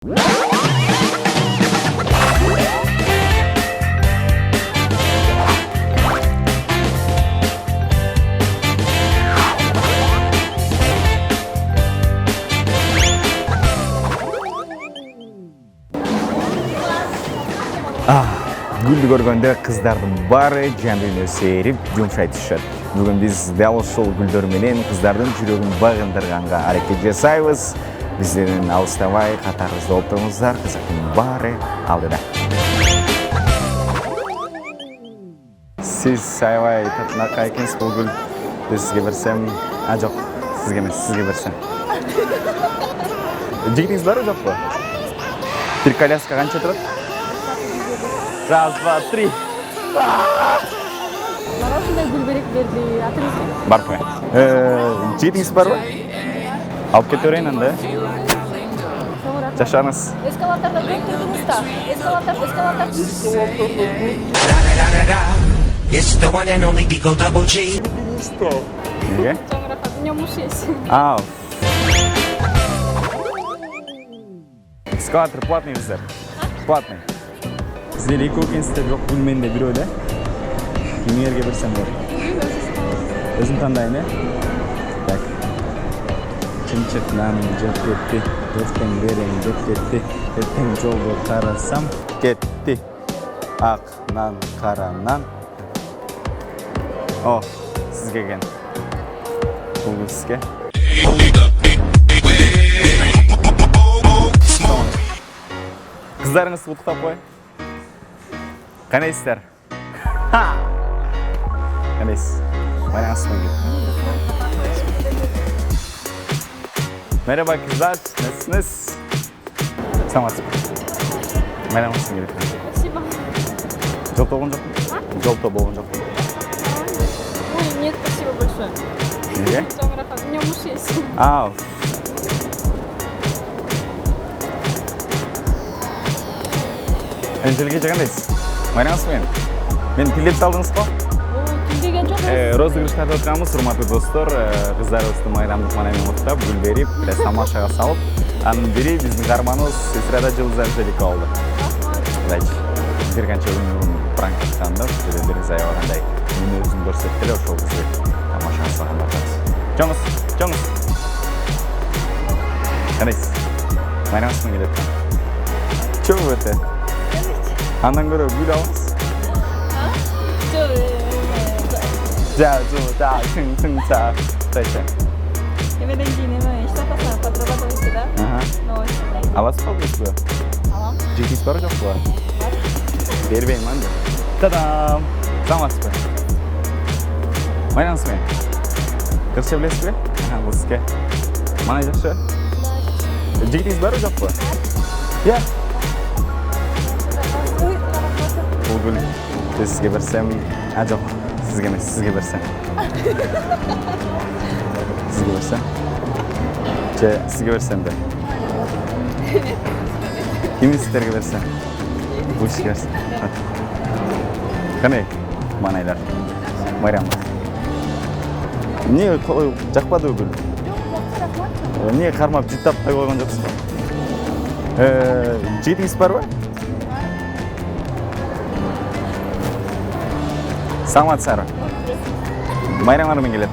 Gulni ko'rganda qizlarning bari jamini serib yumshayib tushadi. Bugun biz dal ошол gullar менен qizlarning yuragini bag'indirganga harakat жасайбыз. Bizden alıştabay qatarыңызda болып тұрыңыздар, qizlarning bari алдыда. Siz saybay tatnaqa ekенсиз бұл gul. Sizga bersam, жоқ, sizga emas, sizga bersam. Жигитиңиз бар жоқ па? Bir коляска qancha turadi? Раз, два, три. Мороженое гүлберек берді. Атыңыз кім? Бар қой. Жигитиңиз бар ба? Алып кете берейін анда. Жашаңыз. Эскалаторда көп тұрдыңыз та. Эскалатор. It's the one and only Digo Double G. Неге? Жаңырақ, у меня муж есть. Эскалатор платный біздер. Платный. Сіздер екі өкенсіздер жоқ, бұл менде бір өлі. Кемерге бірсем бар. Өзім таңдайын, е? Так. Чымчық наным жеп кетті. Ертең берең жеп кетті. Ертең жолды қарасам кетті. Ақ нан, қара нан. О, сізге ген. Бұл сізге. Қыздарыңыз ұлықтап қой. Қанайсыздар? Қанайсыз? Байланысымен кет. Merhaba kızlar, nasılsınız? Саламатсыз ба? Байланысымен кет. Спасибо. Жолта болған жоқ? Жолта болған жоқ. Ой, нет, спасибо большое. Неге? Жаңырақ, у меня муж есть. Әншіліге жағандайсыз? Байланысымен. Мен тілдеп салдыңыз ба? Тілдеген жоқ. Розыгрыш тартып отқанымыз, құрметті достар, қыздарымызды майрамдық манамен құттықтап, гүл беріп, біраз тамашаға салып, анын бири биздин каарманыбыз эстрада жылдыз Анжелика болду. Удачи. Бир канча күн пранк атканда, бир заябагандай, мени өзүн көрсөттү эле, ошол кызды тамашаға салган атабыз. Жоңуз. Кандайсыз? Майрамыңызбен келет. Чоң өтө. Андан көрө гүл алыңыз. Емеден кейін штатасына подрабатывайсыз, да? Аласыз ба бұл? Алам. Жекейсіз бар жоқ ба? Бербеймін мәнді. Та-дам! Саламатсыз ба? Майнаңыз бе? Қырша білесіз бе? Бұл сізге. Мана жақшы? Жекейсіз бар жоқ ба? Иә. Бұл гүл сізге берсем, жоқ. Sizge emas, sizge bersam. Sizge bersam. Sizge bersam da. Kimsizlarga bersam. Bu ishga bersam. Qanday? Manaylar. Bayram. Niye жақпады bu gul? Niye qarmab jitab qo'ygan jo'qsiz? Jitingiz бар ба? Саламатсыздар. Майрамдармен келеді.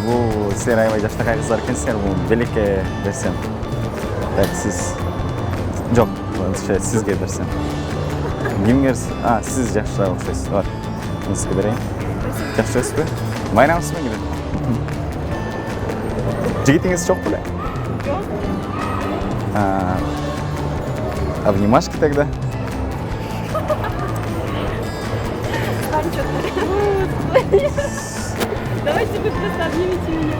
Бұл сіздер аябай жастағы қыздар екенсіздер, бұл белекке берсем. Так, сіз... Жоқ, сізге берсем. Кімге сіз жақшырақ ұқсайсыз. Бар, сізге берейін. Жақшырасыз бе? Майрамдармен келеді. Жігітіңіз жоқ біле? Обнимашки тогда. Давайте вы просто обнимите меня.